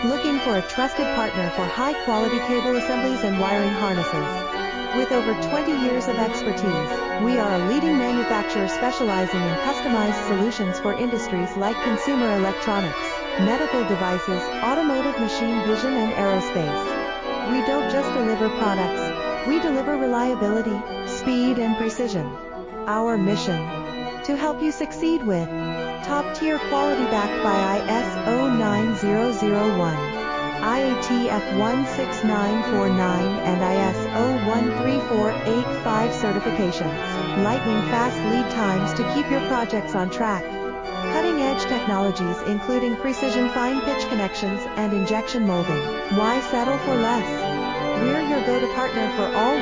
Looking for a trusted partner for high-quality cable assemblies and wiring harnesses? With over 20 years of expertise, we are a leading manufacturer specializing in customized solutions for industries like consumer electronics, medical devices, automotive machine vision and aerospace. We don't just deliver products, we deliver reliability, speed and precision. Our mission: to help you succeed with top-tier quality backed by ISO 9001, IATF 16949 and ISO 13485 certifications. Lightning-fast lead times to keep your projects on track. Cutting-edge technologies including precision fine-pitch connections and injection molding. Why settle for less? We're your go-to partner for all